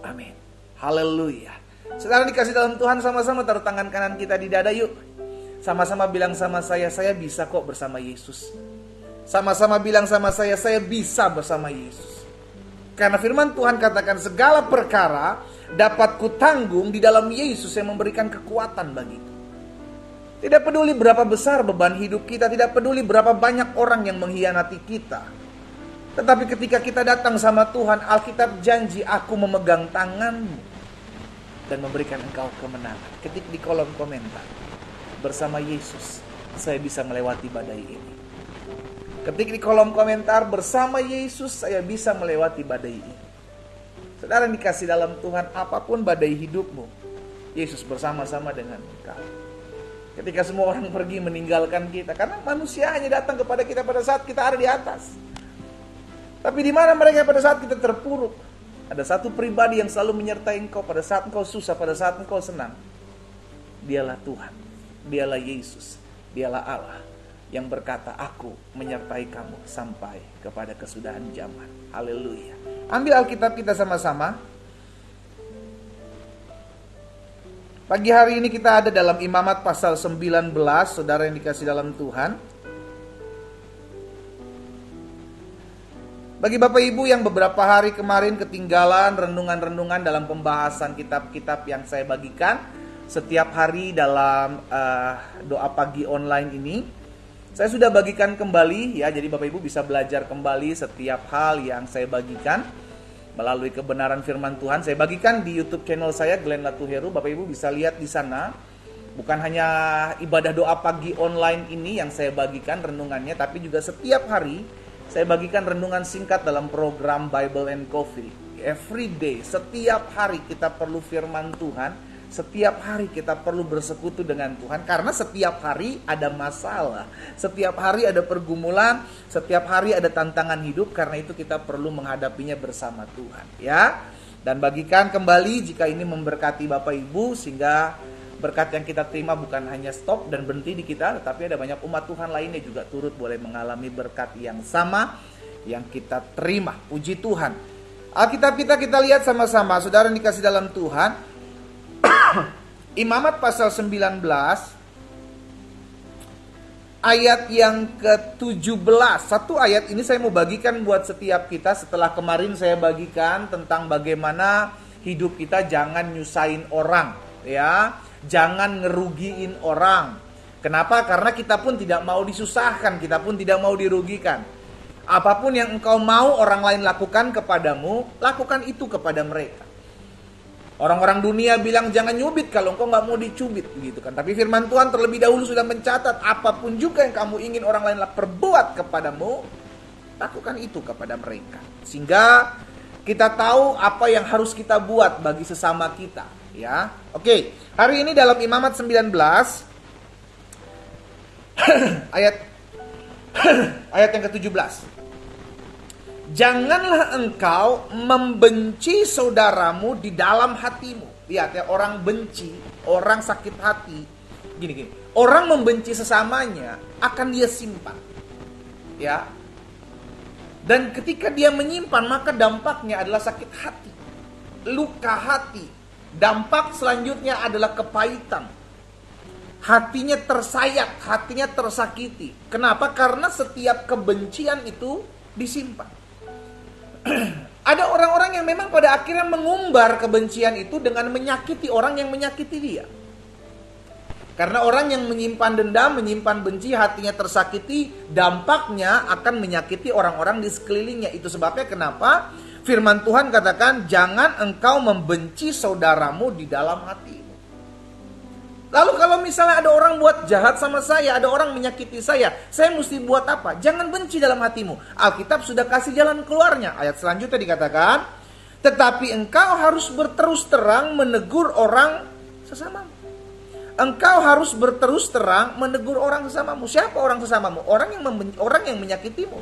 Amin. Haleluya. Saudara dikasih dalam Tuhan, sama-sama taruh tangan kanan kita di dada yuk. Sama-sama bilang sama saya bisa kok bersama Yesus. Sama-sama bilang sama saya bisa bersama Yesus. Karena firman Tuhan katakan segala perkara dapat kutanggung di dalam Yesus yang memberikan kekuatan bagiku. Tidak peduli berapa besar beban hidup kita, tidak peduli berapa banyak orang yang mengkhianati kita. Tetapi ketika kita datang sama Tuhan, Alkitab janji, aku memegang tanganmu dan memberikan engkau kemenangan. Ketik di kolom komentar, bersama Yesus saya bisa melewati badai ini. Ketik di kolom komentar, bersama Yesus saya bisa melewati badai ini. Saudara yang dikasih dalam Tuhan, apapun badai hidupmu, Yesus bersama-sama dengan engkau. Ketika semua orang pergi meninggalkan kita, karena manusia hanya datang kepada kita pada saat kita ada di atas. Tapi di mana mereka pada saat kita terpuruk? Ada satu pribadi yang selalu menyertai engkau pada saat engkau susah, pada saat engkau senang. Dialah Tuhan, dialah Yesus, dialah Allah yang berkata, aku menyertai kamu sampai kepada kesudahan zaman. Haleluya. Ambil Alkitab kita sama-sama. Pagi hari ini kita ada dalam Imamat pasal 19, saudara yang dikasih dalam Tuhan. Bagi Bapak Ibu yang beberapa hari kemarin ketinggalan renungan-renungan dalam pembahasan kitab-kitab yang saya bagikan setiap hari dalam doa pagi online ini, saya sudah bagikan kembali ya, jadi Bapak Ibu bisa belajar kembali setiap hal yang saya bagikan melalui kebenaran firman Tuhan. Saya bagikan di YouTube channel saya, Glenn Latuheru. Bapak Ibu bisa lihat di sana. Bukan hanya ibadah doa pagi online ini yang saya bagikan renungannya, tapi juga setiap hari saya bagikan renungan singkat dalam program Bible and Coffee. Every day, setiap hari kita perlu firman Tuhan. Setiap hari kita perlu bersekutu dengan Tuhan. Karena setiap hari ada masalah. Setiap hari ada pergumulan. Setiap hari ada tantangan hidup. Karena itu kita perlu menghadapinya bersama Tuhan. Ya. Dan bagikan kembali jika ini memberkati Bapak Ibu. Sehingga berkat yang kita terima bukan hanya stop dan berhenti di kita. Tetapi ada banyak umat Tuhan lainnya juga turut boleh mengalami berkat yang sama yang kita terima. Puji Tuhan. Alkitab kita lihat sama-sama. Saudara yang dikasih dalam Tuhan. Imamat pasal 19 ayat yang ke-17. Satu ayat ini saya mau bagikan buat setiap kita. Setelah kemarin saya bagikan tentang bagaimana hidup kita jangan nyusahin orang, ya. Jangan ngerugiin orang. Kenapa? Karena kita pun tidak mau disusahkan, kita pun tidak mau dirugikan. Apapun yang engkau mau orang lain lakukan kepadamu, lakukan itu kepada mereka. Orang-orang dunia bilang jangan nyubit kalau engkau gak mau dicubit, gitu kan. Tapi firman Tuhan terlebih dahulu sudah mencatat, apapun juga yang kamu ingin orang lain perbuat kepadamu, lakukan itu kepada mereka. Sehingga kita tahu apa yang harus kita buat bagi sesama kita, ya. Oke, hari ini dalam Imamat 19 ayat yang ke-17. Janganlah engkau membenci saudaramu di dalam hatimu. Lihat ya, orang benci, orang sakit hati. Gini. Orang membenci sesamanya akan dia simpan. Ya. Dan ketika dia menyimpan, maka dampaknya adalah sakit hati. Luka hati. Dampak selanjutnya adalah kepahitan. Hatinya tersayat, hatinya tersakiti. Kenapa? Karena setiap kebencian itu disimpan. Ada orang-orang yang memang pada akhirnya mengumbar kebencian itu dengan menyakiti orang yang menyakiti dia. Karena orang yang menyimpan dendam, menyimpan benci, hatinya tersakiti, dampaknya akan menyakiti orang-orang di sekelilingnya. Itu sebabnya kenapa firman Tuhan katakan, jangan engkau membenci saudaramu di dalam hatimu. Lalu kalau misalnya ada orang buat jahat sama saya, ada orang menyakiti saya mesti buat apa? Jangan benci dalam hatimu. Alkitab sudah kasih jalan keluarnya. Ayat selanjutnya dikatakan, tetapi engkau harus berterus terang menegur orang sesamamu. Engkau harus berterus terang menegur orang sesamamu. Siapa orang sesamamu? Orang yang menyakitimu.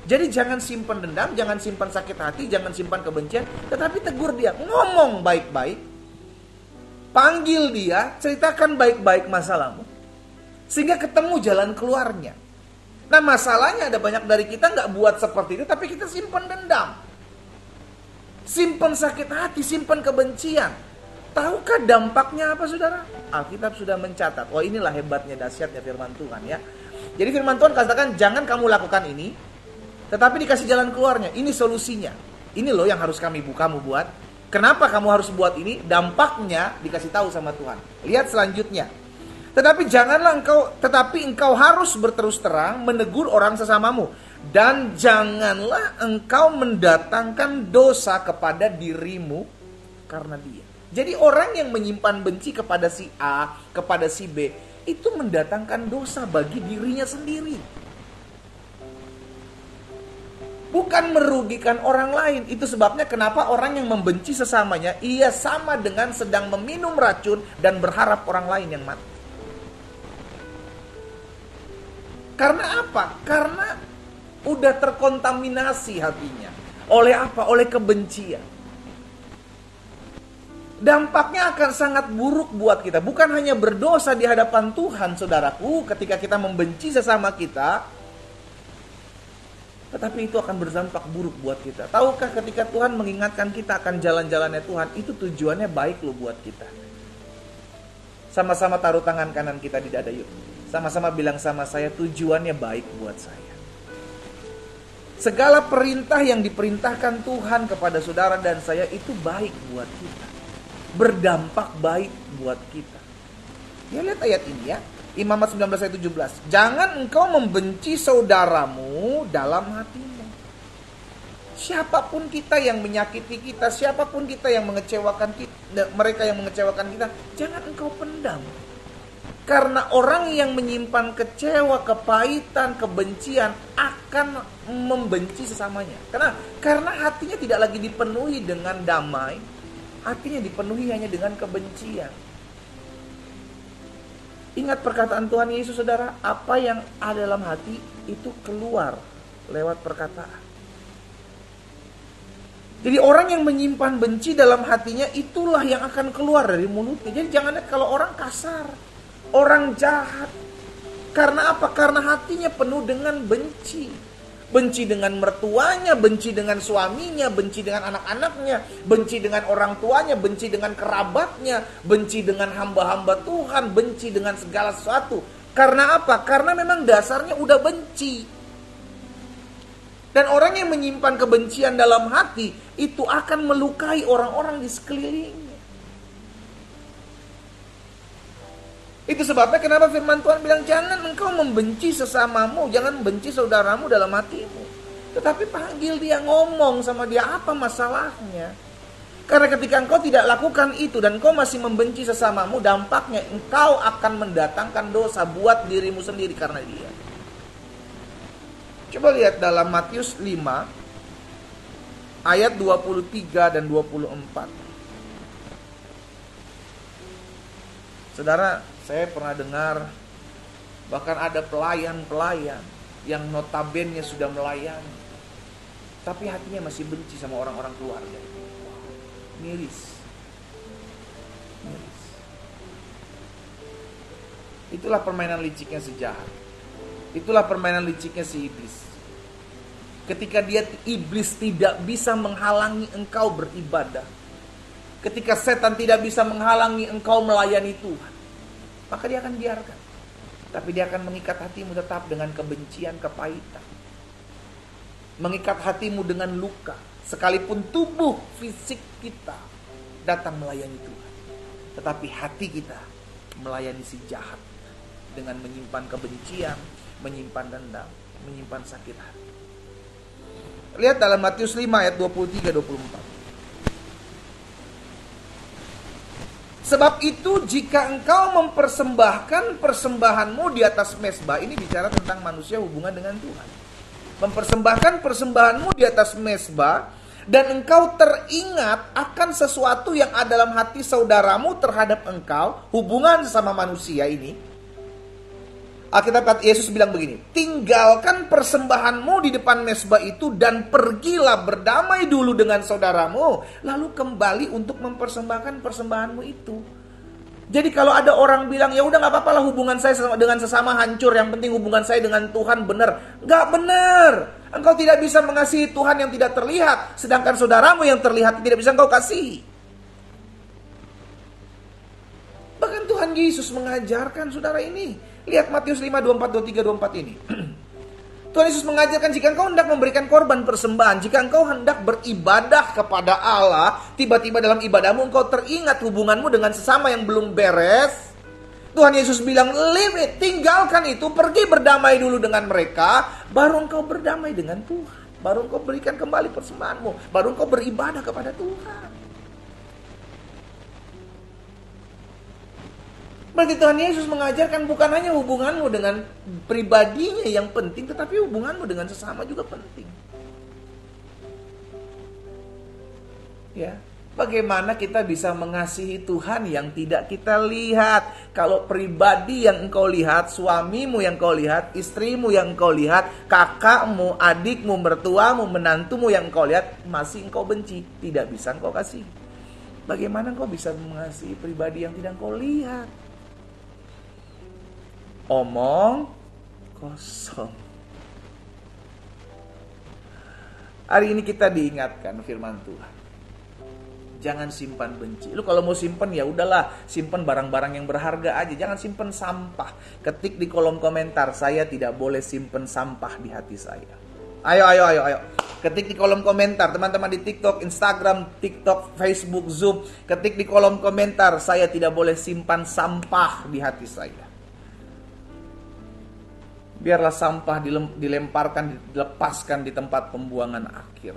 Jadi jangan simpan dendam, jangan simpan sakit hati, jangan simpan kebencian, tetapi tegur dia, ngomong baik-baik. Panggil dia, ceritakan baik-baik masalahmu. Sehingga ketemu jalan keluarnya. Nah masalahnya ada banyak dari kita gak buat seperti itu, tapi kita simpan dendam. Simpan sakit hati, simpan kebencian. Tahukah dampaknya apa, saudara? Alkitab sudah mencatat. Oh, inilah hebatnya, dahsyatnya firman Tuhan ya. Jadi firman Tuhan katakan, jangan kamu lakukan ini, tetapi dikasih jalan keluarnya. Ini solusinya. Ini loh yang harus kamu buat. Kenapa kamu harus buat ini? Dampaknya dikasih tahu sama Tuhan. Lihat selanjutnya. Tetapi engkau harus berterus terang menegur orang sesamamu. Dan janganlah engkau mendatangkan dosa kepada dirimu karena dia. Jadi orang yang menyimpan benci kepada si A, kepada si B, itu mendatangkan dosa bagi dirinya sendiri. Bukan merugikan orang lain. Itu sebabnya kenapa orang yang membenci sesamanya, ia sama dengan sedang meminum racun dan berharap orang lain yang mati. Karena apa? Karena udah terkontaminasi hatinya. Oleh apa? Oleh kebencian. Dampaknya akan sangat buruk buat kita. Bukan hanya berdosa di hadapan Tuhan, saudaraku, ketika kita membenci sesama kita, tetapi itu akan berdampak buruk buat kita. Tahukah ketika Tuhan mengingatkan kita akan jalan-jalannya Tuhan, itu tujuannya baik loh buat kita. Sama-sama taruh tangan kanan kita di dada yuk. Sama-sama bilang sama saya, tujuannya baik buat saya. Segala perintah yang diperintahkan Tuhan kepada saudara dan saya itu baik buat kita. Berdampak baik buat kita. Ya, lihat ayat ini ya. Imamat 19 ayat 17. Jangan engkau membenci saudaramu dalam hatimu. Siapapun kita yang menyakiti kita, siapapun kita yang mengecewakan kita, mereka yang mengecewakan kita, jangan engkau pendam. Karena orang yang menyimpan kecewa, kepahitan, kebencian akan membenci sesamanya. Karena hatinya tidak lagi dipenuhi dengan damai, hatinya dipenuhi hanya dengan kebencian. Ingat perkataan Tuhan Yesus, saudara, apa yang ada dalam hati itu keluar lewat perkataan. Jadi orang yang menyimpan benci dalam hatinya itulah yang akan keluar dari mulutnya. Jadi jangan lihat kalau orang kasar, orang jahat. Karena apa? Karena hatinya penuh dengan benci. Benci dengan mertuanya, benci dengan suaminya, benci dengan anak-anaknya, benci dengan orang tuanya, benci dengan kerabatnya, benci dengan hamba-hamba Tuhan, benci dengan segala sesuatu. Karena apa? Karena memang dasarnya udah benci. Dan orang yang menyimpan kebencian dalam hati itu akan melukai orang-orang di sekelilingnya. Itu sebabnya kenapa firman Tuhan bilang jangan engkau membenci sesamamu, jangan benci saudaramu dalam hatimu. Tetapi panggil dia, ngomong sama dia, apa masalahnya. Karena ketika engkau tidak lakukan itu dan engkau masih membenci sesamamu, dampaknya engkau akan mendatangkan dosa buat dirimu sendiri karena dia. Coba lihat dalam Matius 5 ayat 23 dan 24. Saudara, saya pernah dengar bahkan ada pelayan-pelayan yang notabene sudah melayani, tapi hatinya masih benci sama orang-orang keluarga. Miris. Itulah permainan liciknya si jahat. Itulah permainan liciknya si iblis. Ketika iblis tidak bisa menghalangi engkau beribadah, ketika setan tidak bisa menghalangi engkau melayani Tuhan, maka dia akan biarkan. Tapi dia akan mengikat hatimu tetap dengan kebencian, kepahitan. Mengikat hatimu dengan luka. Sekalipun tubuh fisik kita datang melayani Tuhan, tetapi hati kita melayani si jahat dengan menyimpan kebencian, menyimpan dendam, menyimpan sakit hati. Lihat dalam Matius 5 ayat 23-24. Sebab itu jika engkau mempersembahkan persembahanmu di atas mezbah, ini bicara tentang manusia hubungan dengan Tuhan. Mempersembahkan persembahanmu di atas mezbah, dan engkau teringat akan sesuatu yang ada dalam hati saudaramu terhadap engkau, hubungan sama manusia ini. Alkitab Yesus bilang begini, tinggalkan persembahanmu di depan mezbah itu dan pergilah berdamai dulu dengan saudaramu, lalu kembali untuk mempersembahkan persembahanmu itu. Jadi kalau ada orang bilang, ya udah nggak apa-apa lah hubungan saya dengan sesama hancur, yang penting hubungan saya dengan Tuhan benar. Nggak benar. Engkau tidak bisa mengasihi Tuhan yang tidak terlihat, sedangkan saudaramu yang terlihat tidak bisa engkau kasihi. Bahkan Tuhan Yesus mengajarkan saudara ini. Lihat Matius 5, 24, 23, 24 ini. Tuhan Yesus mengajarkan, jika engkau hendak memberikan korban persembahan, jika engkau hendak beribadah kepada Allah, tiba-tiba dalam ibadahmu engkau teringat hubunganmu dengan sesama yang belum beres. Tuhan Yesus bilang, leave it, tinggalkan itu, pergi berdamai dulu dengan mereka, baru engkau berdamai dengan Tuhan. Baru engkau berikan kembali persembahanmu, baru engkau beribadah kepada Tuhan. Berarti Tuhan Yesus mengajarkan bukan hanya hubunganmu dengan pribadinya yang penting, tetapi hubunganmu dengan sesama juga penting. Ya, bagaimana kita bisa mengasihi Tuhan yang tidak kita lihat? Kalau pribadi yang engkau lihat, suamimu yang engkau lihat, istrimu yang engkau lihat, kakakmu, adikmu, mertuamu, menantumu yang engkau lihat, masih engkau benci, tidak bisa engkau kasih. Bagaimana engkau bisa mengasihi pribadi yang tidak engkau lihat? Omong kosong. Hari ini kita diingatkan firman Tuhan. Jangan simpan benci. Lu kalau mau simpan ya udahlah, simpan barang-barang yang berharga aja. Jangan simpan sampah. Ketik di kolom komentar, saya tidak boleh simpan sampah di hati saya. Ayo. Ketik di kolom komentar, teman-teman di TikTok, Instagram, TikTok, Facebook, Zoom. Ketik di kolom komentar, saya tidak boleh simpan sampah di hati saya. Biarlah sampah dilemparkan, dilepaskan di tempat pembuangan akhir.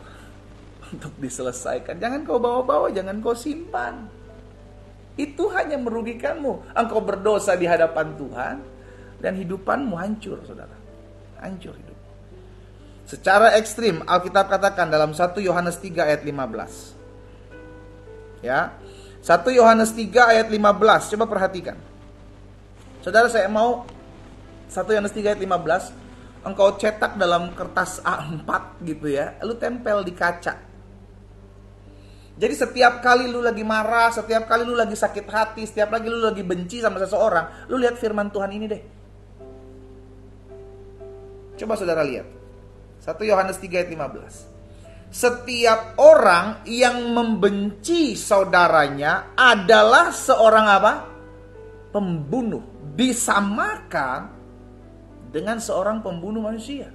Untuk diselesaikan. Jangan kau bawa-bawa, jangan kau simpan. Itu hanya merugikanmu. Engkau berdosa di hadapan Tuhan. Dan hidupanmu hancur, saudara. Hancur hidup. Secara ekstrim, Alkitab katakan dalam 1 Yohanes 3 ayat 15. Ya, 1 Yohanes 3 ayat 15. Coba perhatikan. Saudara, saya mau 1 Yohanes 3 ayat 15, engkau cetak dalam kertas A4 gitu ya, lu tempel di kaca. Jadi setiap kali lu lagi marah, setiap kali lu lagi sakit hati, setiap kali lu lagi benci sama seseorang, lu lihat firman Tuhan ini deh. Coba saudara lihat. 1 Yohanes 3 ayat 15. Setiap orang yang membenci saudaranya adalah seorang apa? Pembunuh. Disamakan dengan seorang pembunuh manusia.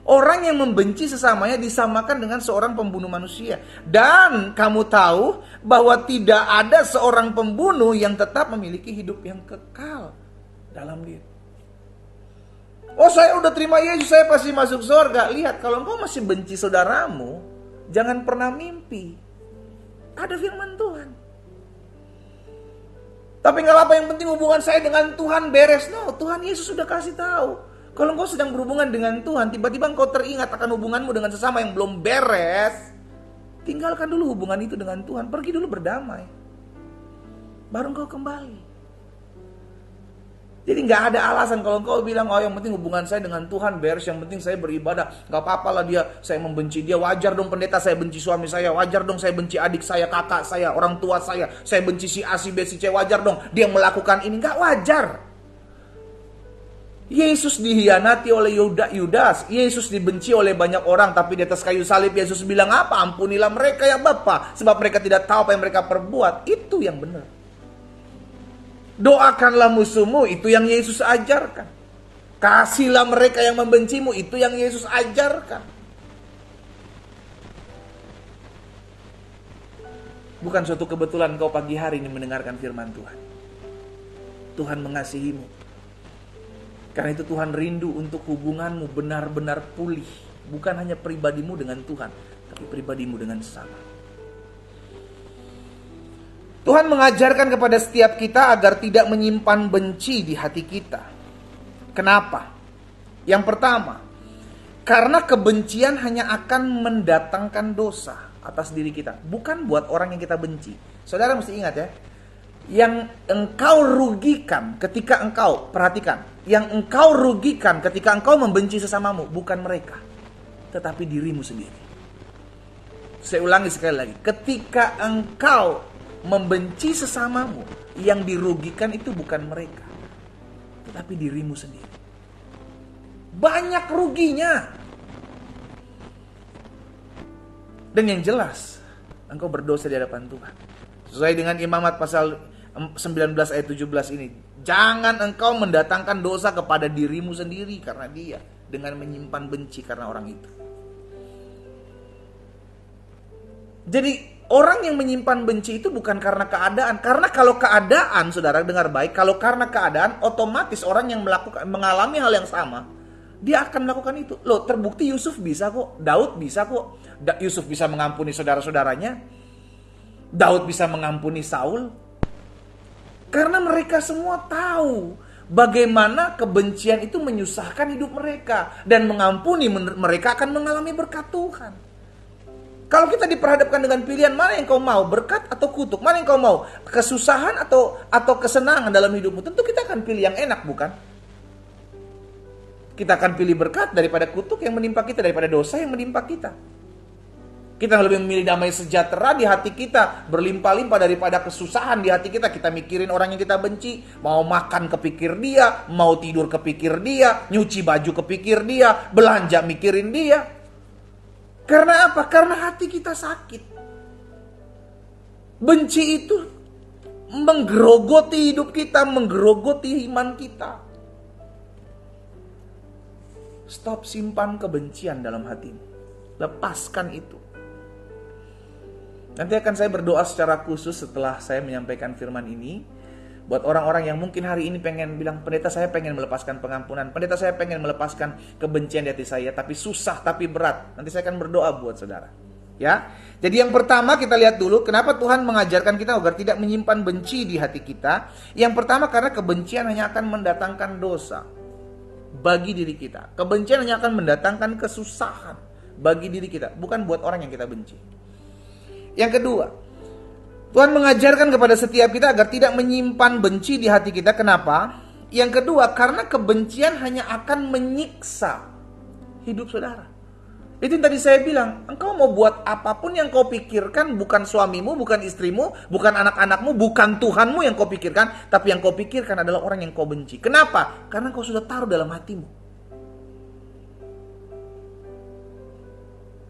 Orang yang membenci sesamanya disamakan dengan seorang pembunuh manusia. Dan kamu tahu bahwa tidak ada seorang pembunuh yang tetap memiliki hidup yang kekal dalam diri. Oh, saya udah terima Yesus, saya pasti masuk surga. Lihat, kalau engkau masih benci saudaramu, jangan pernah mimpi. Ada firman Tuhan. Tapi nggak apa, yang penting hubungan saya dengan Tuhan beres. No, Tuhan Yesus sudah kasih tahu. Kalau engkau sedang berhubungan dengan Tuhan, tiba-tiba engkau teringat akan hubunganmu dengan sesama yang belum beres, tinggalkan dulu hubungan itu dengan Tuhan. Pergi dulu berdamai. Baru engkau kembali. Jadi nggak ada alasan kalau engkau bilang, oh yang penting hubungan saya dengan Tuhan beres, yang penting saya beribadah. Nggak apa-apa lah saya membenci dia. Wajar dong pendeta saya benci suami saya. Wajar dong saya benci adik saya, kakak saya, orang tua saya. Saya benci si A, si B, si C. Wajar dong dia melakukan ini. Nggak wajar. Yesus dihianati oleh Yudas. Yesus dibenci oleh banyak orang. Tapi di atas kayu salib Yesus bilang apa? Ampunilah mereka ya Bapa, sebab mereka tidak tahu apa yang mereka perbuat. Itu yang benar. Doakanlah musuhmu, itu yang Yesus ajarkan. Kasihlah mereka yang membencimu, itu yang Yesus ajarkan. Bukan suatu kebetulan kau pagi hari ini mendengarkan firman Tuhan. Tuhan mengasihimu. Karena itu Tuhan rindu untuk hubunganmu benar-benar pulih. Bukan hanya pribadimu dengan Tuhan, tapi pribadimu dengan sesama. Tuhan mengajarkan kepada setiap kita agar tidak menyimpan benci di hati kita. Kenapa? Yang pertama, karena kebencian hanya akan mendatangkan dosa atas diri kita, bukan buat orang yang kita benci. Saudara mesti ingat ya, yang engkau rugikan ketika engkau, perhatikan, yang engkau rugikan ketika engkau membenci sesamamu bukan mereka, tetapi dirimu sendiri. Saya ulangi sekali lagi, ketika engkau membenci sesamamu, yang dirugikan itu bukan mereka, tetapi dirimu sendiri. Banyak ruginya. Dan yang jelas, engkau berdosa di hadapan Tuhan. Sesuai dengan Imamat pasal 19 ayat 17 ini. Jangan engkau mendatangkan dosa kepada dirimu sendiri karena dia, dengan menyimpan benci karena orang itu. Jadi orang yang menyimpan benci itu bukan karena keadaan. Karena kalau keadaan, saudara dengar baik, kalau karena keadaan, otomatis orang yang mengalami hal yang sama, dia akan melakukan itu. Loh, terbukti Yusuf bisa kok, Daud bisa kok. Yusuf bisa mengampuni saudara-saudaranya, Daud bisa mengampuni Saul. Karena mereka semua tahu bagaimana kebencian itu menyusahkan hidup mereka, dan mengampuni mereka akan mengalami berkat Tuhan. Kalau kita diperhadapkan dengan pilihan, mana yang kau mau, berkat atau kutuk? Mana yang kau mau, kesusahan atau kesenangan dalam hidupmu? Tentu kita akan pilih yang enak, bukan? Kita akan pilih berkat daripada kutuk yang menimpa kita, daripada dosa yang menimpa kita. Kita lebih memilih damai sejahtera di hati kita, berlimpah-limpah daripada kesusahan di hati kita. Kita mikirin orang yang kita benci, mau makan kepikir dia, mau tidur kepikir dia, nyuci baju kepikir dia, belanja mikirin dia. Karena apa? Karena hati kita sakit. Benci itu menggerogoti hidup kita, menggerogoti iman kita. Stop simpan kebencian dalam hatimu. Lepaskan itu. Nanti akan saya berdoa secara khusus setelah saya menyampaikan firman ini. Buat orang-orang yang mungkin hari ini pengen bilang, pendeta saya pengen melepaskan pengampunan, pendeta saya pengen melepaskan kebencian di hati saya, tapi susah, tapi berat. Nanti saya akan berdoa buat saudara. Ya. Jadi yang pertama kita lihat dulu, kenapa Tuhan mengajarkan kita agar tidak menyimpan benci di hati kita. Yang pertama karena kebencian hanya akan mendatangkan dosa bagi diri kita. Kebencian hanya akan mendatangkan kesusahan bagi diri kita, bukan buat orang yang kita benci. Yang kedua, Tuhan mengajarkan kepada setiap kita agar tidak menyimpan benci di hati kita. Kenapa? Yang kedua, karena kebencian hanya akan menyiksa hidup saudara. Itu yang tadi saya bilang, engkau mau buat apapun yang kau pikirkan, bukan suamimu, bukan istrimu, bukan anak-anakmu, bukan Tuhanmu yang kau pikirkan, tapi yang kau pikirkan adalah orang yang kau benci. Kenapa? Karena kau sudah taruh dalam hatimu.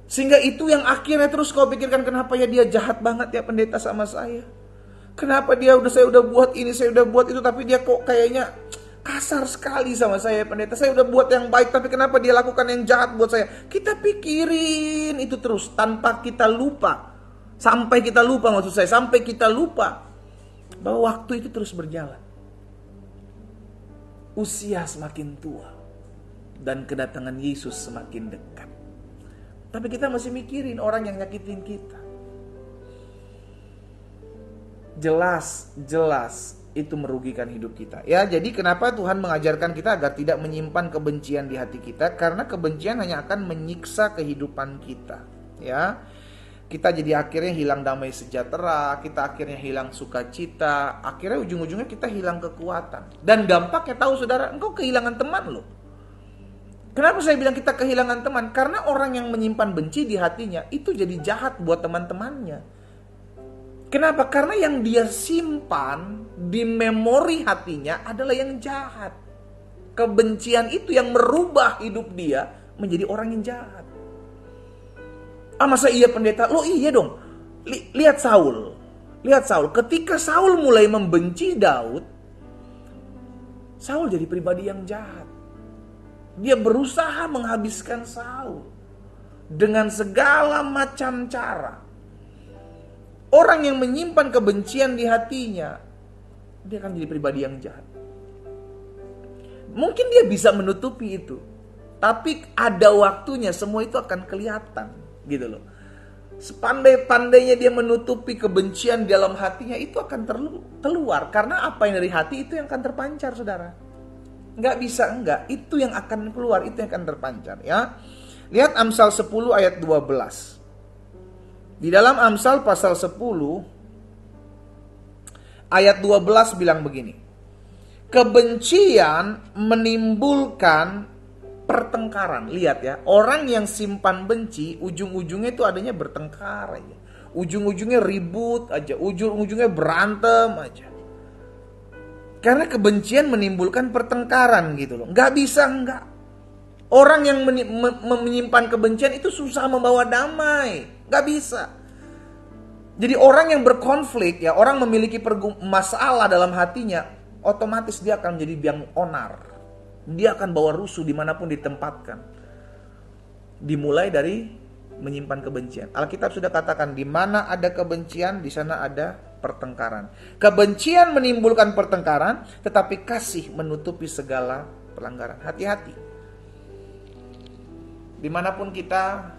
Sehingga itu yang akhirnya terus kau pikirkan, kenapa ya dia jahat banget ya pendeta sama saya. Kenapa saya udah buat ini, saya udah buat itu, tapi dia kok kayaknya kasar sekali sama saya pendeta. Saya udah buat yang baik, tapi kenapa dia lakukan yang jahat buat saya. Kita pikirin itu terus tanpa kita lupa. Sampai kita lupa bahwa waktu itu terus berjalan. Usia semakin tua dan kedatangan Yesus semakin dekat. Tapi kita masih mikirin orang yang nyakitin kita. Jelas itu merugikan hidup kita. Ya, jadi kenapa Tuhan mengajarkan kita agar tidak menyimpan kebencian di hati kita? Karena kebencian hanya akan menyiksa kehidupan kita. Ya, kita jadi akhirnya hilang damai sejahtera, kita akhirnya hilang sukacita, akhirnya ujung-ujungnya kita hilang kekuatan. Dan dampaknya tahu saudara, engkau kehilangan teman loh. Kenapa saya bilang kita kehilangan teman? Karena orang yang menyimpan benci di hatinya itu jadi jahat buat teman-temannya. Kenapa? Karena yang dia simpan di memori hatinya adalah yang jahat. Kebencian itu yang merubah hidup dia menjadi orang yang jahat. Masa iya pendeta? Loh iya dong. Lihat Saul. Ketika Saul mulai membenci Daud, Saul jadi pribadi yang jahat. Dia berusaha menghabiskan Saul dengan segala macam cara. Orang yang menyimpan kebencian di hatinya, dia akan jadi pribadi yang jahat. Mungkin dia bisa menutupi itu, tapi ada waktunya semua itu akan kelihatan, gitu loh. Sepandai-pandainya dia menutupi kebencian di dalam hatinya, itu akan keluar. Karena apa yang dari hati itu yang akan terpancar, saudara. Nggak bisa enggak, itu yang akan keluar, itu yang akan terpancar ya. Lihat Amsal 10 ayat 12. Di dalam Amsal pasal 10 ayat 12 bilang begini. Kebencian menimbulkan pertengkaran. Lihat ya, orang yang simpan benci ujung-ujungnya itu adanya bertengkar aja. ujung-ujungnya ribut aja, ujung-ujungnya berantem aja. Karena kebencian menimbulkan pertengkaran gitu loh. Nggak bisa enggak. Orang yang menyimpan kebencian itu susah membawa damai. Nggak bisa. Jadi orang yang berkonflik, ya orang memiliki masalah dalam hatinya, otomatis dia akan menjadi biang onar. Dia akan bawa rusuh dimanapun ditempatkan. Dimulai dari menyimpan kebencian. Alkitab sudah katakan, di mana ada kebencian, di sana ada pertengkaran. Kebencian menimbulkan pertengkaran, tetapi kasih menutupi segala pelanggaran. Hati-hati. Dimanapun kita,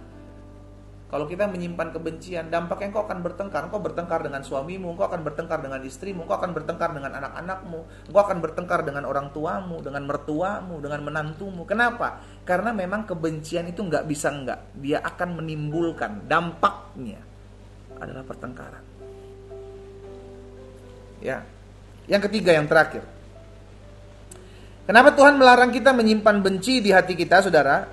kalau kita menyimpan kebencian, dampaknya engkau akan bertengkar. Engkau bertengkar dengan suamimu, engkau akan bertengkar dengan istrimu, engkau akan bertengkar dengan anak-anakmu, engkau akan bertengkar dengan orang tuamu, dengan mertuamu, dengan menantumu. Kenapa? Karena memang kebencian itu nggak bisa enggak. Dia akan menimbulkan, dampaknya adalah pertengkaran. Ya. Yang ketiga, yang terakhir. Kenapa Tuhan melarang kita menyimpan benci di hati kita, saudara?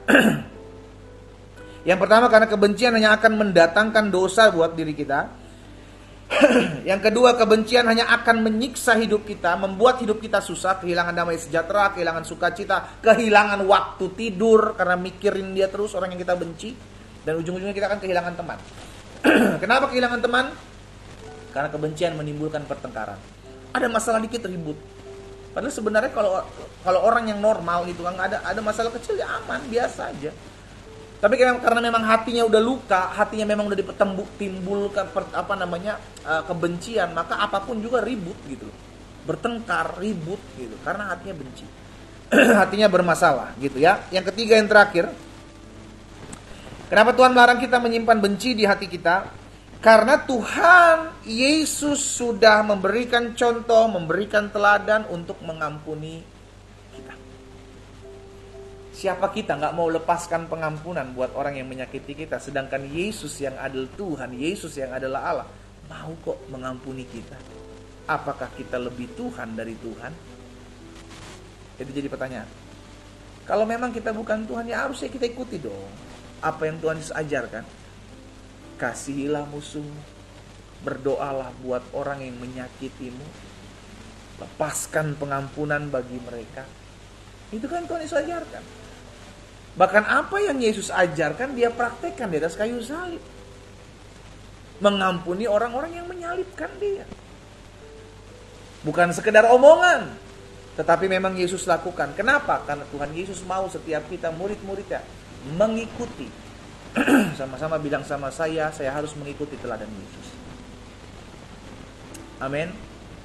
Yang pertama, karena kebencian hanya akan mendatangkan dosa buat diri kita. Yang kedua, kebencian hanya akan menyiksa hidup kita, membuat hidup kita susah, kehilangan damai sejahtera, kehilangan sukacita, kehilangan waktu tidur karena mikirin dia terus, orang yang kita benci, dan ujung-ujungnya kita akan kehilangan teman. Kenapa kehilangan teman? Karena kebencian menimbulkan pertengkaran. Ada masalah dikit ribut. Padahal sebenarnya kalau orang yang normal gitu kan, ada masalah kecil ya aman, biasa aja. Tapi karena memang hatinya udah luka, hatinya memang udah timbulkan kebencian, maka apapun juga ribut gitu. Bertengkar, ribut gitu, karena hatinya benci. Hatinya bermasalah gitu ya. Yang ketiga, yang terakhir. Kenapa Tuhan melarang kita menyimpan benci di hati kita? Karena Tuhan Yesus sudah memberikan contoh, memberikan teladan untuk mengampuni. Siapa kita nggak mau lepaskan pengampunan buat orang yang menyakiti kita, sedangkan Yesus yang adalah Tuhan, Yesus yang adalah Allah, mau kok mengampuni kita. Apakah kita lebih Tuhan dari Tuhan? Itu jadi pertanyaan. Kalau memang kita bukan Tuhan, ya harusnya kita ikuti dong apa yang Tuhan Yesus ajarkan. Kasihilah musuh, berdoalah buat orang yang menyakitimu, lepaskan pengampunan bagi mereka. Itu kan Tuhan Yesus ajarkan. Bahkan apa yang Yesus ajarkan, dia praktekkan di atas kayu salib. Mengampuni orang-orang yang menyalibkan dia. Bukan sekedar omongan, tetapi memang Yesus lakukan. Kenapa? Karena Tuhan Yesus mau setiap kita murid-muridnya mengikuti. Sama-sama bilang sama saya harus mengikuti teladan Yesus. Amin.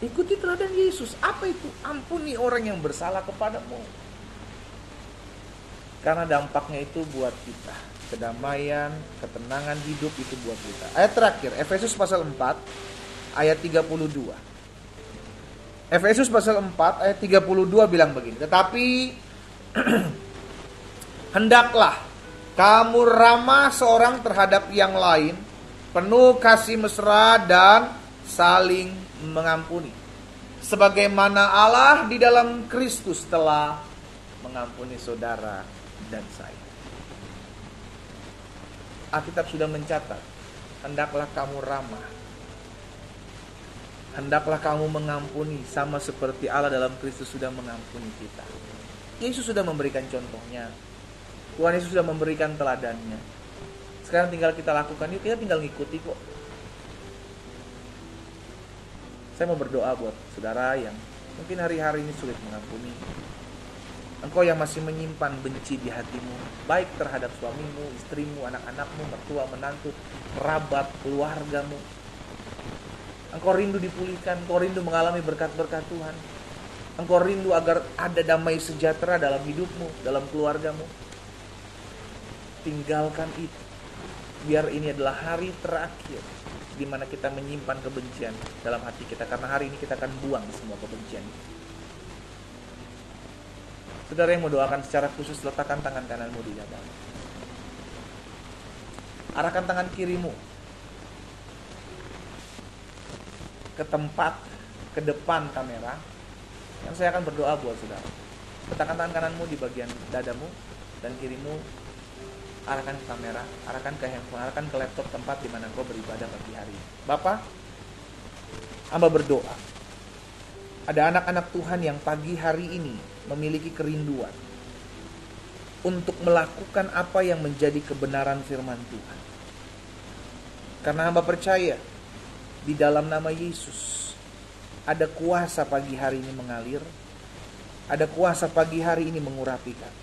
Ikuti teladan Yesus. Apa itu? Ampuni orang yang bersalah kepadamu. Karena dampaknya itu buat kita. Kedamaian, ketenangan hidup itu buat kita. Ayat terakhir, Efesus pasal 4, ayat 32. Efesus pasal 4, ayat 32 bilang begini. Tetapi, hendaklah kamu ramah seorang terhadap yang lain, penuh kasih mesra dan saling mengampuni. Sebagaimana Allah di dalam Kristus telah mengampuni saudara dan saya. Alkitab sudah mencatat, hendaklah kamu ramah, hendaklah kamu mengampuni, sama seperti Allah dalam Kristus sudah mengampuni kita. Yesus sudah memberikan contohnya, Tuhan Yesus sudah memberikan teladannya. Sekarang tinggal kita lakukan, yuk kita tinggal ngikuti kok. Saya mau berdoa buat saudara yang mungkin hari-hari ini sulit mengampuni. Engkau yang masih menyimpan benci di hatimu, baik terhadap suamimu, istrimu, anak-anakmu, mertua, menantu, kerabat, keluargamu. Engkau rindu dipulihkan, engkau rindu mengalami berkat-berkat Tuhan. Engkau rindu agar ada damai sejahtera dalam hidupmu, dalam keluargamu. Tinggalkan itu. Biar ini adalah hari terakhir di mana kita menyimpan kebencian dalam hati kita, karena hari ini kita akan buang semua kebencian itu. Saudara yang mau doakan secara khusus, letakkan tangan kananmu di dadamu. Arahkan tangan kirimu ke tempat, ke depan kamera, yang saya akan berdoa buat saudara. Letakkan tangan kananmu di bagian dadamu dan kirimu. arahkan ke kamera, arahkan ke handphone, arahkan ke laptop tempat di mana engkau beribadah pagi hari ini. Bapak, hamba berdoa. Ada anak-anak Tuhan yang pagi hari ini memiliki kerinduan untuk melakukan apa yang menjadi kebenaran firman Tuhan. Karena hamba percaya di dalam nama Yesus ada kuasa pagi hari ini mengalir, ada kuasa pagi hari ini mengurapi kami.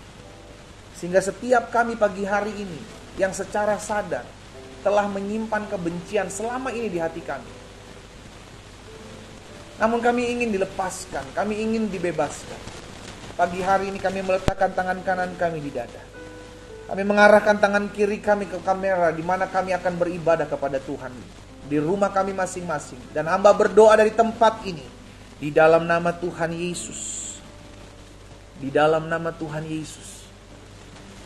Sehingga setiap kami pagi hari ini yang secara sadar telah menyimpan kebencian selama ini di hati kami, namun kami ingin dilepaskan, kami ingin dibebaskan. Pagi hari ini kami meletakkan tangan kanan kami di dada. Kami mengarahkan tangan kiri kami ke kamera di mana kami akan beribadah kepada Tuhan di rumah kami masing-masing. Dan hamba berdoa dari tempat ini di dalam nama Tuhan Yesus. Di dalam nama Tuhan Yesus.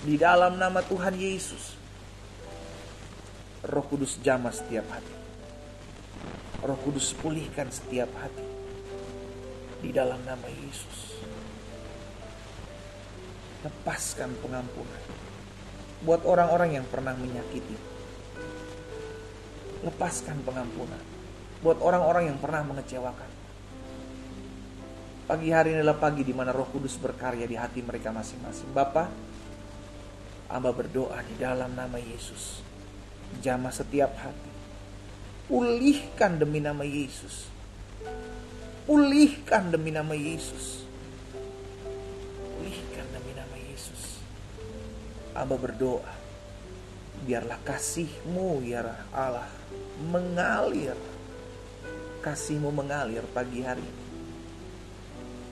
Di dalam nama Tuhan Yesus. Roh Kudus jamah setiap hati. Roh Kudus pulihkan setiap hati. Di dalam nama Yesus. Lepaskan pengampunan buat orang-orang yang pernah menyakiti. Lepaskan pengampunan buat orang-orang yang pernah mengecewakan. Pagi hari ini adalah pagi di mana Roh Kudus berkarya di hati mereka masing-masing. Bapa, hamba berdoa di dalam nama Yesus. Jamah setiap hati. Pulihkan demi nama Yesus. Pulihkan demi nama Yesus. Pulihkan demi nama Yesus. Hamba berdoa, biarlah kasih-Mu ya Allah mengalir. Kasih-Mu mengalir pagi hari ini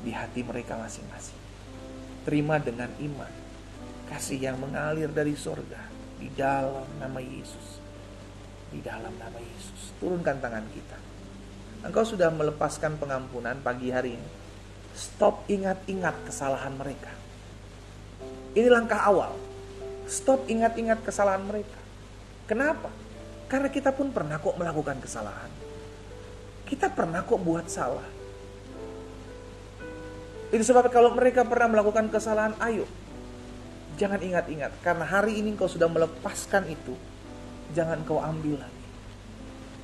di hati mereka masing-masing. Terima dengan iman kasih yang mengalir dari sorga di dalam nama Yesus. Di dalam nama Yesus. Turunkan tangan kita. Engkau sudah melepaskan pengampunan pagi hari ini. Stop ingat-ingat kesalahan mereka. Ini langkah awal. Stop ingat-ingat kesalahan mereka. Kenapa? Karena kita pun pernah kok melakukan kesalahan. Kita pernah kok buat salah. Itu sebab kalau mereka pernah melakukan kesalahan, ayo. Jangan ingat-ingat. Karena hari ini kau sudah melepaskan itu. Jangan kau ambil lagi.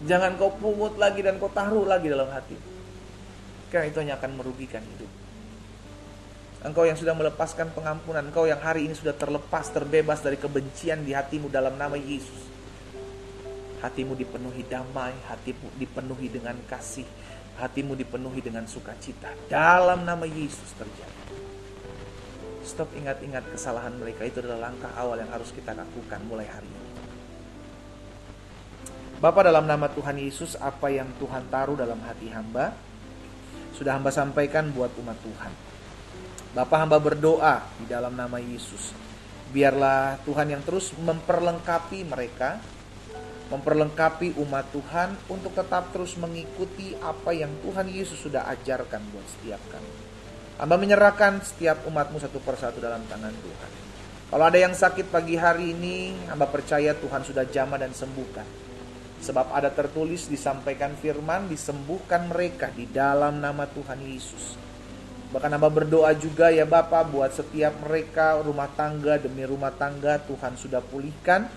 Jangan kau pungut lagi dan kau taruh lagi dalam hati. Karena itu hanya akan merugikan hidup. Engkau yang sudah melepaskan pengampunan, engkau yang hari ini sudah terlepas, terbebas dari kebencian di hatimu dalam nama Yesus. Hatimu dipenuhi damai, hatimu dipenuhi dengan kasih, hatimu dipenuhi dengan sukacita. Dalam nama Yesus terjadi. Stop ingat-ingat kesalahan mereka. Itu adalah langkah awal yang harus kita lakukan mulai hari ini. Bapa, dalam nama Tuhan Yesus, apa yang Tuhan taruh dalam hati hamba sudah hamba sampaikan buat umat Tuhan. Bapa, hamba berdoa di dalam nama Yesus. Biarlah Tuhan yang terus memperlengkapi mereka, memperlengkapi umat Tuhan untuk tetap terus mengikuti apa yang Tuhan Yesus sudah ajarkan buat setiap kami. Hamba menyerahkan setiap umat-Mu satu persatu dalam tangan Tuhan. Kalau ada yang sakit pagi hari ini, hamba percaya Tuhan sudah jamah dan sembuhkan. Sebab ada tertulis, disampaikan firman, disembuhkan mereka di dalam nama Tuhan Yesus. Bahkan hamba berdoa juga ya Bapa, buat setiap mereka rumah tangga demi rumah tangga Tuhan sudah pulihkan.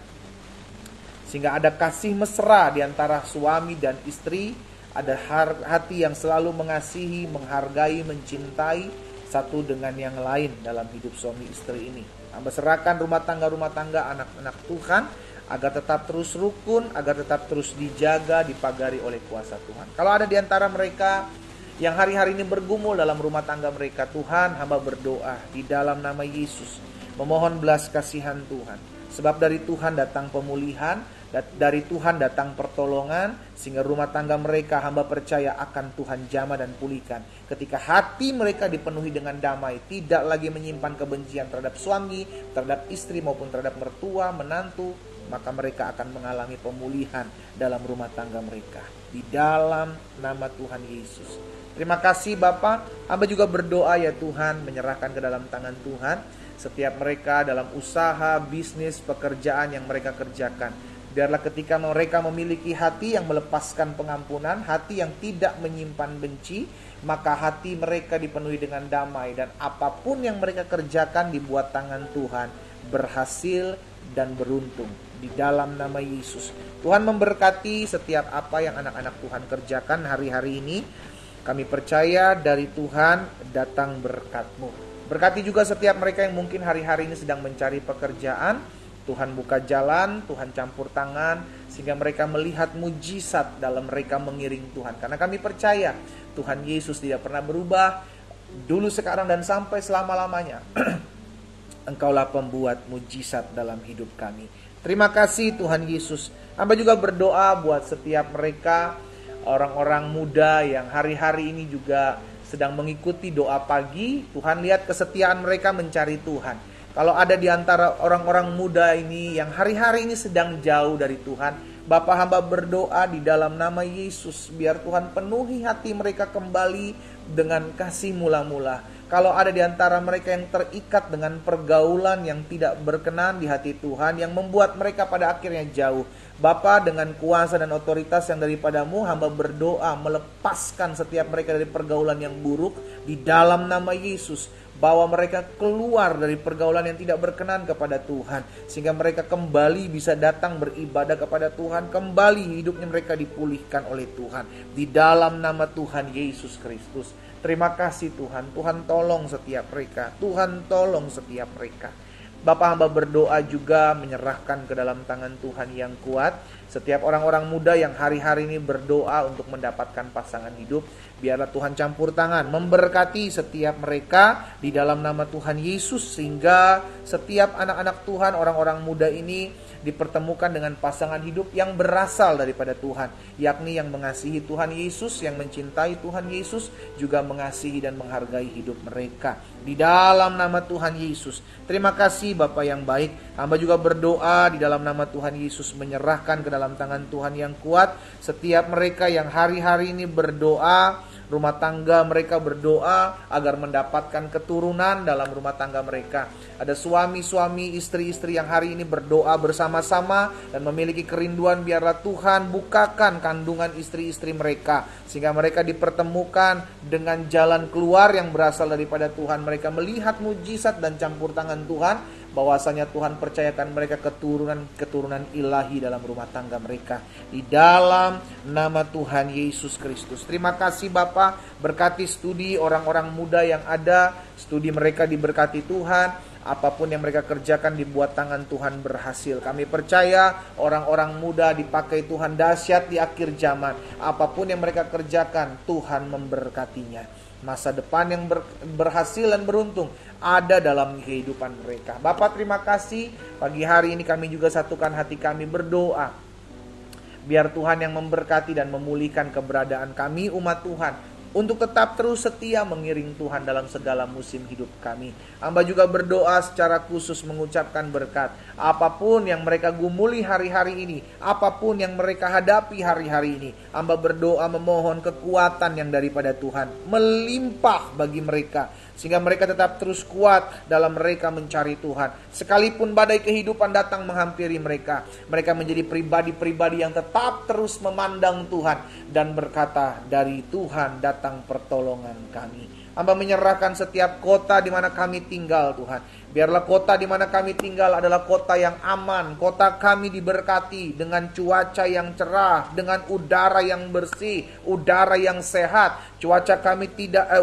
Sehingga ada kasih mesra di antara suami dan istri. Ada hati yang selalu mengasihi, menghargai, mencintai satu dengan yang lain dalam hidup suami istri ini. Hamba serahkan rumah tangga, anak-anak Tuhan, agar tetap terus rukun, agar tetap terus dijaga, dipagari oleh kuasa Tuhan. Kalau ada di antara mereka yang hari-hari ini bergumul dalam rumah tangga mereka, Tuhan, hamba berdoa di dalam nama Yesus, memohon belas kasihan Tuhan. Sebab dari Tuhan datang pemulihan, dari Tuhan datang pertolongan, sehingga rumah tangga mereka hamba percaya akan Tuhan jamah dan pulihkan. Ketika hati mereka dipenuhi dengan damai, tidak lagi menyimpan kebencian terhadap suami, terhadap istri maupun terhadap mertua, menantu, maka mereka akan mengalami pemulihan dalam rumah tangga mereka. Di dalam nama Tuhan Yesus. Terima kasih Bapa. Hamba juga berdoa ya Tuhan, menyerahkan ke dalam tangan Tuhan setiap mereka dalam usaha, bisnis, pekerjaan yang mereka kerjakan. Biarlah ketika mereka memiliki hati yang melepaskan pengampunan, hati yang tidak menyimpan benci, maka hati mereka dipenuhi dengan damai. Dan apapun yang mereka kerjakan dibuat tangan Tuhan berhasil dan beruntung. Di dalam nama Yesus. Tuhan memberkati setiap apa yang anak-anak Tuhan kerjakan hari-hari ini. Kami percaya dari Tuhan datang berkat-Mu. Berkati juga setiap mereka yang mungkin hari-hari ini sedang mencari pekerjaan. Tuhan buka jalan, Tuhan campur tangan, sehingga mereka melihat mujizat dalam mereka mengiring Tuhan. Karena kami percaya Tuhan Yesus tidak pernah berubah, dulu, sekarang, dan sampai selama-lamanya. Engkaulah pembuat mujizat dalam hidup kami. Terima kasih Tuhan Yesus. Hamba juga berdoa buat setiap mereka, orang-orang muda yang hari-hari ini juga sedang mengikuti doa pagi. Tuhan, lihat kesetiaan mereka mencari Tuhan. Kalau ada di antara orang-orang muda ini yang hari-hari ini sedang jauh dari Tuhan, Bapa, hamba berdoa di dalam nama Yesus, biar Tuhan penuhi hati mereka kembali dengan kasih mula-mula. Kalau ada di antara mereka yang terikat dengan pergaulan yang tidak berkenan di hati Tuhan, yang membuat mereka pada akhirnya jauh, Bapa, dengan kuasa dan otoritas yang daripadamu, hamba berdoa melepaskan setiap mereka dari pergaulan yang buruk di dalam nama Yesus. Bawa mereka keluar dari pergaulan yang tidak berkenan kepada Tuhan, sehingga mereka kembali bisa datang beribadah kepada Tuhan. Kembali hidupnya mereka dipulihkan oleh Tuhan di dalam nama Tuhan Yesus Kristus. Terima kasih Tuhan. Tuhan tolong setiap mereka. Tuhan tolong setiap mereka. Bapa, hamba berdoa juga menyerahkan ke dalam tangan Tuhan yang kuat setiap orang-orang muda yang hari-hari ini berdoa untuk mendapatkan pasangan hidup. Biarlah Tuhan campur tangan, memberkati setiap mereka di dalam nama Tuhan Yesus, sehingga setiap anak-anak Tuhan, orang-orang muda ini dipertemukan dengan pasangan hidup yang berasal daripada Tuhan, yakni yang mengasihi Tuhan Yesus, yang mencintai Tuhan Yesus, juga mengasihi dan menghargai hidup mereka di dalam nama Tuhan Yesus. Terima kasih Bapa yang baik. Hamba juga berdoa di dalam nama Tuhan Yesus, menyerahkan ke dalam tangan Tuhan yang kuat setiap mereka yang hari-hari ini berdoa, rumah tangga mereka berdoa agar mendapatkan keturunan dalam rumah tangga mereka. Ada suami-suami, istri-istri yang hari ini berdoa bersama-sama dan memiliki kerinduan, biarlah Tuhan bukakan kandungan istri-istri mereka, sehingga mereka dipertemukan dengan jalan keluar yang berasal daripada Tuhan. Mereka melihat mujizat dan campur tangan Tuhan, bahwasanya Tuhan percayakan mereka keturunan ilahi dalam rumah tangga mereka di dalam nama Tuhan Yesus Kristus. Terima kasih Bapa, berkati studi orang-orang muda yang ada, studi mereka diberkati Tuhan. Apapun yang mereka kerjakan dibuat tangan Tuhan berhasil. Kami percaya orang-orang muda dipakai Tuhan dahsyat di akhir zaman. Apapun yang mereka kerjakan, Tuhan memberkatinya. Masa depan yang berhasil dan beruntung ada dalam kehidupan mereka. Bapa, terima kasih. Pagi hari ini kami juga satukan hati kami berdoa, biar Tuhan yang memberkati dan memulihkan keberadaan kami, umat Tuhan, untuk tetap terus setia mengiring Tuhan dalam segala musim hidup kami. Hamba juga berdoa secara khusus mengucapkan berkat. Apapun yang mereka gumuli hari-hari ini, apapun yang mereka hadapi hari-hari ini, hamba berdoa memohon kekuatan yang daripada Tuhan melimpah bagi mereka, sehingga mereka tetap terus kuat dalam mereka mencari Tuhan. Sekalipun badai kehidupan datang menghampiri mereka, mereka menjadi pribadi-pribadi yang tetap terus memandang Tuhan dan berkata, dari Tuhan datang pertolongan kami. Hamba menyerahkan setiap kota di mana kami tinggal Tuhan. Biarlah kota di mana kami tinggal adalah kota yang aman. Kota kami diberkati dengan cuaca yang cerah, dengan udara yang bersih, udara yang sehat. Cuaca kami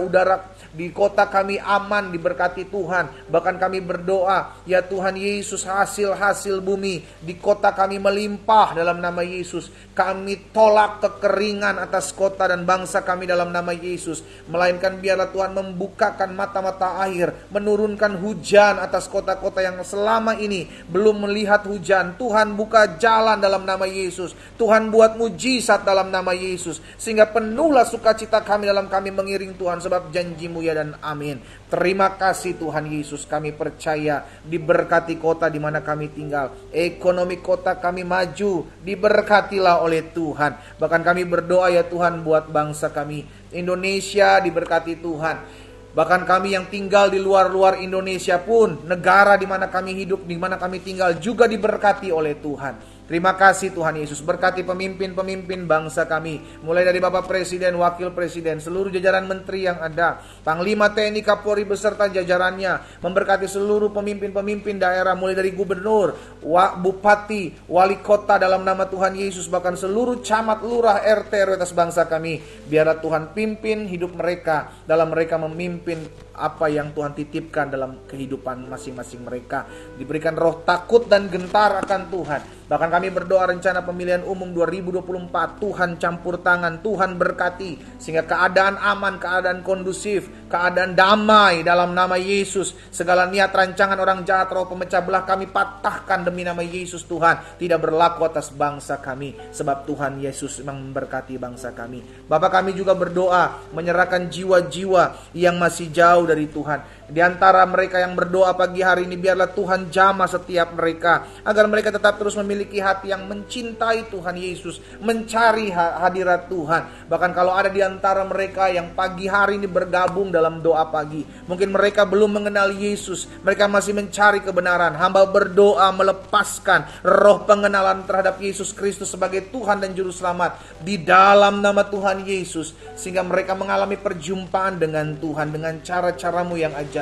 udara di kota kami aman, diberkati Tuhan. Bahkan kami berdoa, ya Tuhan Yesus, hasil-hasil bumi di kota kami melimpah dalam nama Yesus. Kami tolak kekeringan atas kota dan bangsa kami dalam nama Yesus. Melainkan biarlah Tuhan membukakan mata-mata air, menurunkan hujan atas kota-kota yang selama ini belum melihat hujan. Tuhan buka jalan dalam nama Yesus. Tuhan buat mujizat dalam nama Yesus, sehingga penuhlah sukacita kami dalam kami mengiring Tuhan, sebab janji-Mu ya dan amin. Terima kasih Tuhan Yesus. Kami percaya diberkati kota di mana kami tinggal. Ekonomi kota kami maju, diberkatilah oleh Tuhan. Bahkan kami berdoa ya Tuhan buat bangsa kami Indonesia, diberkati Tuhan. Bahkan kami yang tinggal di luar-luar Indonesia pun, negara di mana kami hidup, di mana kami tinggal juga diberkati oleh Tuhan. Terima kasih Tuhan Yesus. Berkati pemimpin-pemimpin bangsa kami. Mulai dari Bapak Presiden, Wakil Presiden, seluruh jajaran menteri yang ada, Panglima TNI, Kapolri beserta jajarannya. Memberkati seluruh pemimpin-pemimpin daerah, mulai dari gubernur, bupati, wali kota dalam nama Tuhan Yesus. Bahkan seluruh camat, lurah, RT, RW atas bangsa kami. Biarlah Tuhan pimpin hidup mereka, dalam mereka memimpin apa yang Tuhan titipkan dalam kehidupan masing-masing mereka. Diberikan roh takut dan gentar akan Tuhan. Bahkan kami berdoa rencana pemilihan umum 2024, Tuhan campur tangan, Tuhan berkati, sehingga keadaan aman, keadaan kondusif, keadaan damai dalam nama Yesus. Segala niat rancangan orang jahat, roh pemecah belah kami patahkan demi nama Yesus. Tuhan tidak berlaku atas bangsa kami, sebab Tuhan Yesus memang memberkati bangsa kami. Bapak, kami juga berdoa menyerahkan jiwa-jiwa yang masih jauh dari Tuhan. Di antara mereka yang berdoa pagi hari ini, biarlah Tuhan jamah setiap mereka, agar mereka tetap terus memiliki hati yang mencintai Tuhan Yesus, mencari hadirat Tuhan. Bahkan kalau ada di antara mereka yang pagi hari ini bergabung dalam doa pagi, mungkin mereka belum mengenal Yesus, mereka masih mencari kebenaran. Hamba berdoa melepaskan roh pengenalan terhadap Yesus Kristus sebagai Tuhan dan Juru Selamat di dalam nama Tuhan Yesus, sehingga mereka mengalami perjumpaan dengan Tuhan dengan cara-caramu yang ajaib.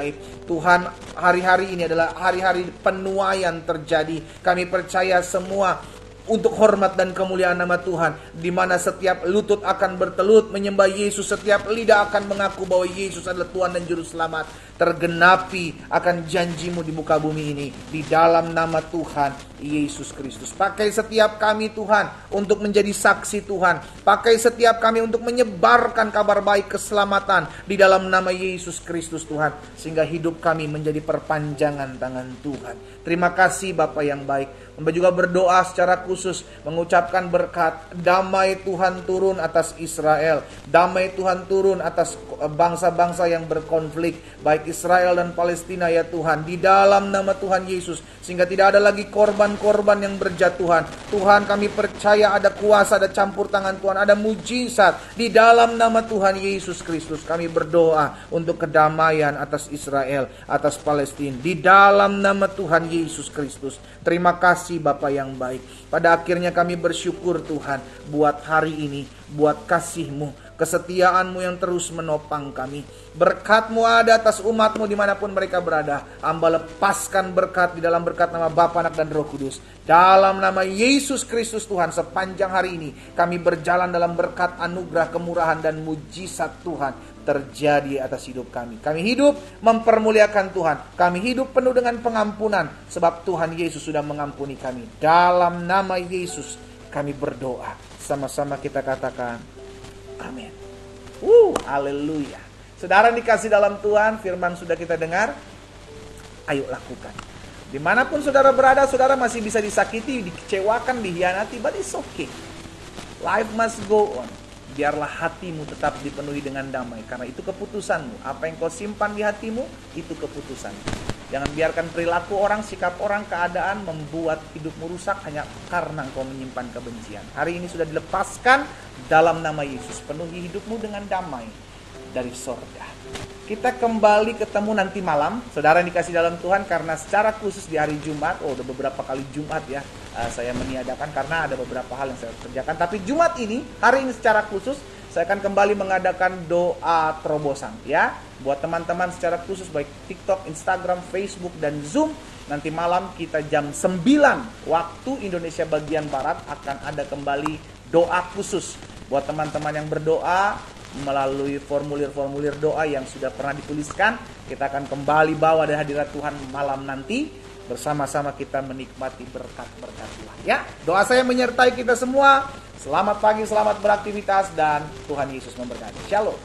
Tuhan, hari-hari ini adalah hari-hari penuaian terjadi. Kami percaya semua untuk hormat dan kemuliaan nama Tuhan, di mana setiap lutut akan bertelut menyembah Yesus, setiap lidah akan mengaku bahwa Yesus adalah Tuhan dan Juru Selamat. Tergenapi akan janjimu di muka bumi ini, di dalam nama Tuhan Yesus Kristus. Pakai setiap kami Tuhan untuk menjadi saksi Tuhan. Pakai setiap kami untuk menyebarkan kabar baik keselamatan di dalam nama Yesus Kristus Tuhan, sehingga hidup kami menjadi perpanjangan tangan Tuhan. Terima kasih Bapa yang baik. Hamba juga berdoa secara khusus mengucapkan berkat damai Tuhan turun atas Israel, damai Tuhan turun atas bangsa-bangsa yang berkonflik, baik Israel dan Palestina ya Tuhan, di dalam nama Tuhan Yesus, sehingga tidak ada lagi korban-korban yang berjatuhan. Tuhan, kami percaya ada kuasa, ada campur tangan Tuhan, ada mujizat di dalam nama Tuhan Yesus Kristus. Kami berdoa untuk kedamaian atas Israel, atas Palestina, di dalam nama Tuhan Yesus Kristus. Terima kasih Bapa yang baik. Pada akhirnya kami bersyukur Tuhan buat hari ini, buat kasih-Mu, kesetiaan-Mu yang terus menopang kami. Berkat-Mu ada atas umat-Mu dimanapun mereka berada. Hamba lepaskan berkat di dalam berkat nama Bapa, Anak dan Roh Kudus. Dalam nama Yesus Kristus Tuhan, sepanjang hari ini kami berjalan dalam berkat, anugerah, kemurahan dan mujizat Tuhan terjadi atas hidup kami. Kami hidup mempermuliakan Tuhan. Kami hidup penuh dengan pengampunan, sebab Tuhan Yesus sudah mengampuni kami. Dalam nama Yesus kami berdoa. Sama-sama kita katakan amin. Haleluya. Saudara dikasih dalam Tuhan, firman sudah kita dengar. Ayo lakukan. Dimanapun saudara berada, saudara masih bisa disakiti, dikecewakan, dihianati, but it's okay. Life must go on. Biarlah hatimu tetap dipenuhi dengan damai, karena itu keputusanmu. Apa yang kau simpan di hatimu, itu keputusan. Jangan biarkan perilaku orang, sikap orang, keadaan membuat hidupmu rusak hanya karena engkau menyimpan kebencian. Hari ini sudah dilepaskan dalam nama Yesus. Penuhi hidupmu dengan damai dari sorga. Kita kembali ketemu nanti malam, saudara yang dikasih dalam Tuhan, karena secara khusus di hari Jumat, udah beberapa kali Jumat ya, saya meniadakan karena ada beberapa hal yang saya kerjakan. Tapi Jumat ini, hari ini secara khusus, saya akan kembali mengadakan doa terobosan ya. Buat teman-teman secara khusus, baik TikTok, Instagram, Facebook, dan Zoom, nanti malam kita jam 9 waktu Indonesia bagian Barat akan ada kembali doa khusus. Buat teman-teman yang berdoa melalui formulir-formulir doa yang sudah pernah dituliskan, kita akan kembali bawa dari hadirat Tuhan malam nanti. Bersama-sama kita menikmati berkat-berkat Tuhan ya. Doa saya menyertai kita semua. Selamat pagi, selamat beraktivitas, dan Tuhan Yesus memberkati. Shalom.